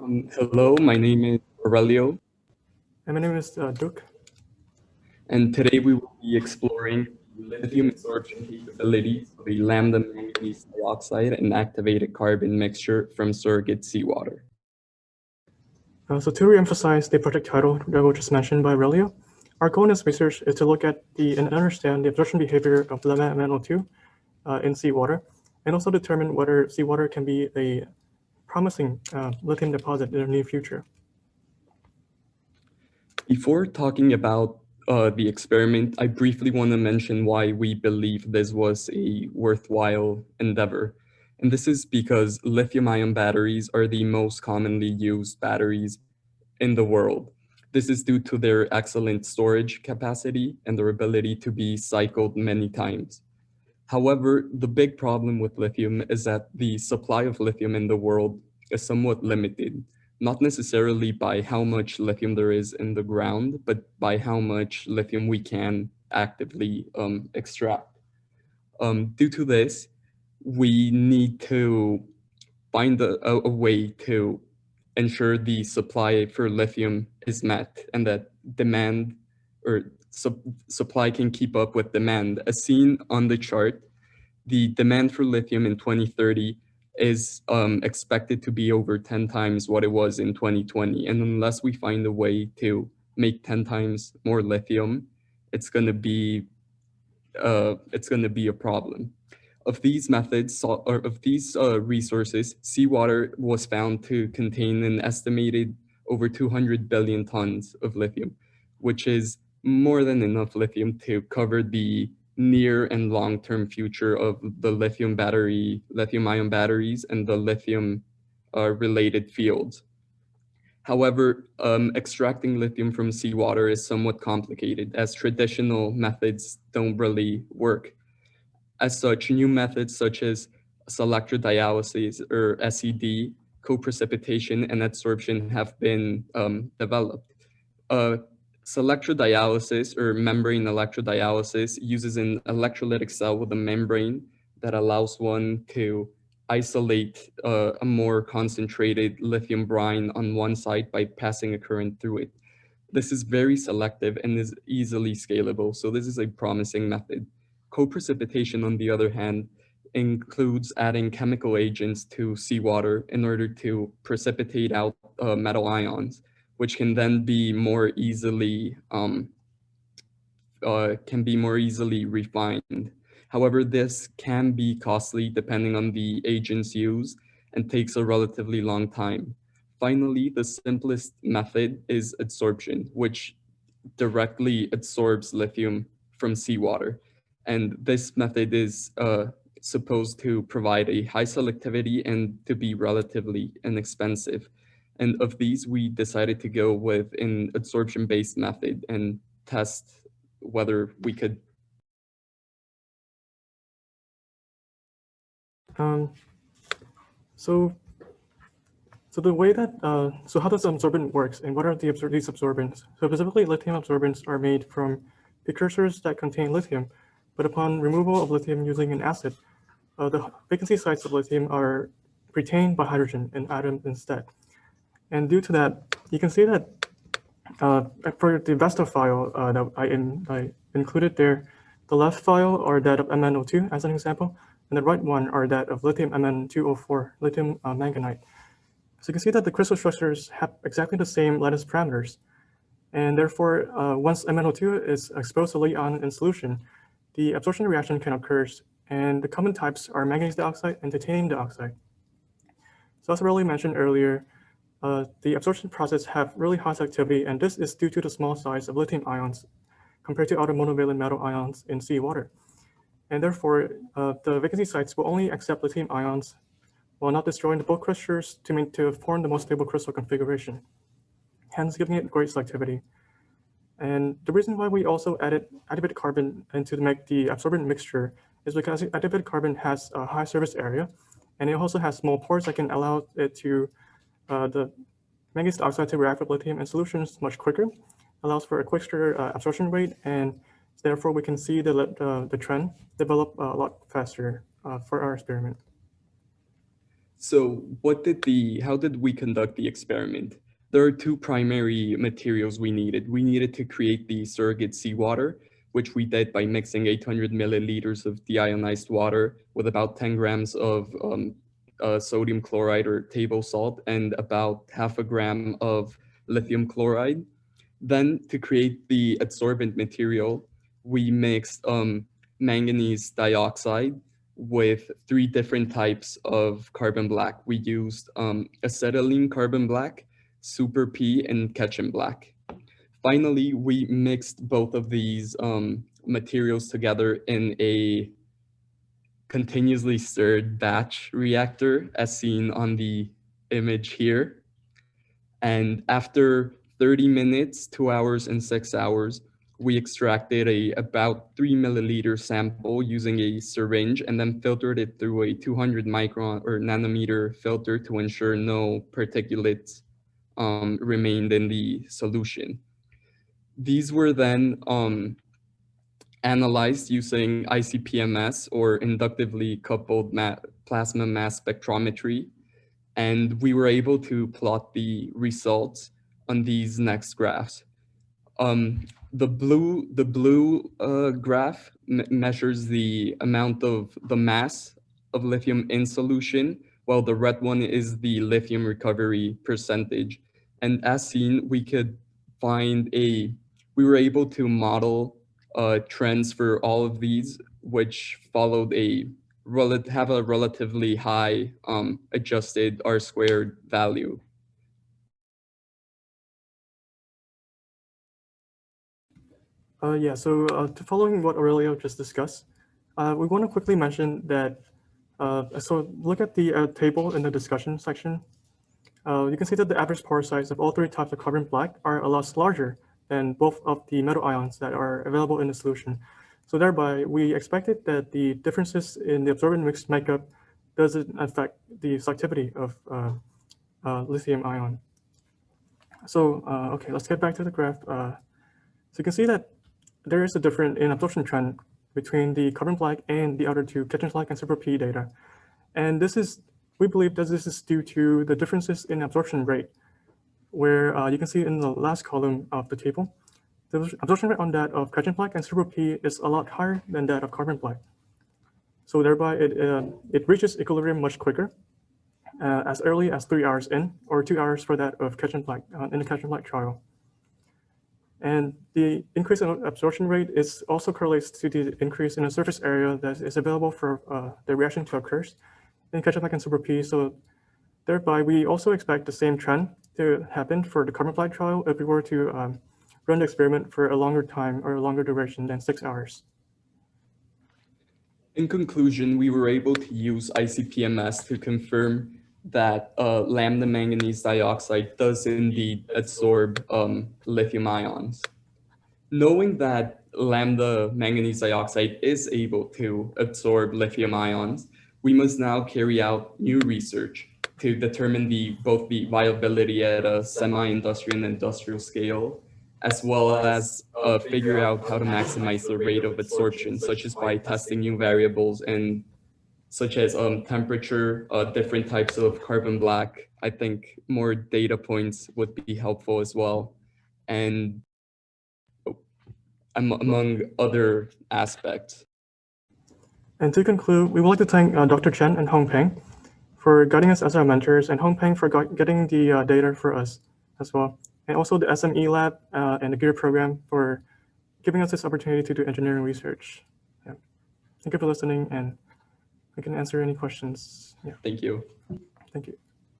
Hello, my name is Aurelio, And my name is Duke. and today we will be exploring the lithium absorption capabilities of a lambda manganese dioxide and activated carbon mixture from surrogate seawater. So to re-emphasize the project title that was just mentioned by Aurelio, our goal in this research is to look at and understand the absorption behavior of 𝛌-MnO2 in seawater, and also determine whether seawater can be a promising lithium deposit in the near future. Before talking about the experiment, I briefly want to mention why we believe this was a worthwhile endeavor. And this is because lithium-ion batteries are the most commonly used batteries in the world. This is due to their excellent storage capacity and their ability to be cycled many times. However, the big problem with lithium is that the supply of lithium in the world is somewhat limited, not necessarily by how much lithium there is in the ground, but by how much lithium we can actively extract. Due to this, we need to find a way to ensure the supply for lithium is met and that demand or supply can keep up with demand. As seen on the chart, the demand for lithium in 2030 is expected to be over 10 times what it was in 2020. And unless we find a way to make 10 times more lithium, it's going to be a problem. Of these methods, or of these resources, seawater was found to contain an estimated over 200 billion tons of lithium, which is more than enough lithium to cover the near and long-term future of the lithium-ion batteries and the lithium related fields. However, extracting lithium from seawater is somewhat complicated as traditional methods don't really work. As such, new methods such as selectrodialysis or SED, co-precipitation, and adsorption have been developed. Selectrodialysis or membrane electrodialysis uses an electrolytic cell with a membrane that allows one to isolate a more concentrated lithium brine on one side by passing a current through it. This is very selective and is easily scalable, so this is a promising method. Co-precipitation, on the other hand, includes adding chemical agents to seawater in order to precipitate out metal ions, which can then be more easily refined. However, this can be costly depending on the agents used and takes a relatively long time. Finally, the simplest method is adsorption, which directly absorbs lithium from seawater. And this method is supposed to provide a high selectivity and to be relatively inexpensive. And of these, we decided to go with an adsorption-based method and test whether we could. So the way that, so how does absorbent works and what are these absorbents? So specifically, lithium absorbents are made from precursors that contain lithium, but upon removal of lithium using an acid, the vacancy sites of lithium are retained by hydrogen and atoms instead. And due to that, you can see that for the VESTA file that I included there, the left file are that of MnO2 as an example, and the right one are that of lithium Mn2O4, lithium manganite. So you can see that the crystal structures have exactly the same lattice parameters. And therefore, once MnO2 is exposed to lithium in solution, the absorption reaction can occur. And the common types are manganese dioxide and titanium dioxide. So as Aurelio mentioned earlier, the absorption process have really high selectivity, and this is due to the small size of lithium ions compared to other monovalent metal ions in seawater. And therefore, the vacancy sites will only accept lithium ions while not destroying the bulk crystals to form the most stable crystal configuration, hence giving it great selectivity. And the reason why we also added adiabatic carbon into the absorbent mixture is because adiabatic carbon has a high surface area, and it also has small pores that can allow it to the manganese dioxide to react with lithium in solutions much quicker, allows for a quicker absorption rate, and therefore we can see the trend develop a lot faster for our experiment. So how did we conduct the experiment? There are two primary materials we needed. We needed to create the surrogate seawater, which we did by mixing 800 milliliters of deionized water with about 10 grams of sodium chloride or table salt and about half a gram of lithium chloride. Then to create the adsorbent material, we mixed manganese dioxide with 3 different types of carbon black. We used acetylene carbon black, super P, and ketchum black. Finally, we mixed both of these materials together in a continuously stirred batch reactor as seen on the image here. And after 30 minutes, 2 hours, and 6 hours, we extracted about 3 milliliter sample using a syringe and then filtered it through a 200 micron or nanometer filter to ensure no particulates remained in the solution. These were then analyzed using ICP-MS or inductively coupled plasma mass spectrometry. And we were able to plot the results on these next graphs. The blue graph measures the amount of the mass of lithium in solution, while the red one is the lithium recovery percentage. And as seen, we were able to model trends for all of these, which followed have a relatively high adjusted R-squared value. To following what Aurelio just discussed, we want to quickly mention that, so look at the table in the discussion section. You can see that the average pore size of all 3 types of carbon black are a lot larger than both of the metal ions that are available in the solution. So thereby, we expected that the differences in the absorbent mix makeup doesn't affect the selectivity of lithium ion. So, okay, let's get back to the graph. So you can see that there is a difference in absorption trend between the carbon black and the other 2 ketchum black and super P data. And we believe that this is due to the differences in absorption rate, where you can see in the last column of the table, the absorption rate on that of ketchum black and super P is a lot higher than that of carbon black. So thereby, it reaches equilibrium much quicker, as early as 3 hours in, or 2 hours for that of ketchum black in the ketchum black trial. And the increase in absorption rate also correlates to the increase in the surface area that is available for the reaction to occur in ketchum black and super P. So thereby, we also expect the same trend to happen for the carbon black trial if we were to run the experiment for a longer time or a longer duration than 6 hours. In conclusion, we were able to use ICP-MS to confirm that lambda manganese dioxide does indeed adsorb lithium ions. Knowing that lambda manganese dioxide is able to absorb lithium ions, we must now carry out new research to determine both the viability at a semi-industrial and industrial scale, as well as figure out how to maximize the rate of adsorption, such as by testing new variables and such as temperature, different types of carbon black. I think more data points would be helpful as well, and among other aspects. And to conclude, we would like to thank Dr. Chen and Hong Peng for guiding us as our mentors, and Hong Peng for getting the data for us as well. And also the SME lab and the GEAR program for giving us this opportunity to do engineering research. Yeah. Thank you for listening, and we can answer any questions. Yeah. Thank you. Thank you.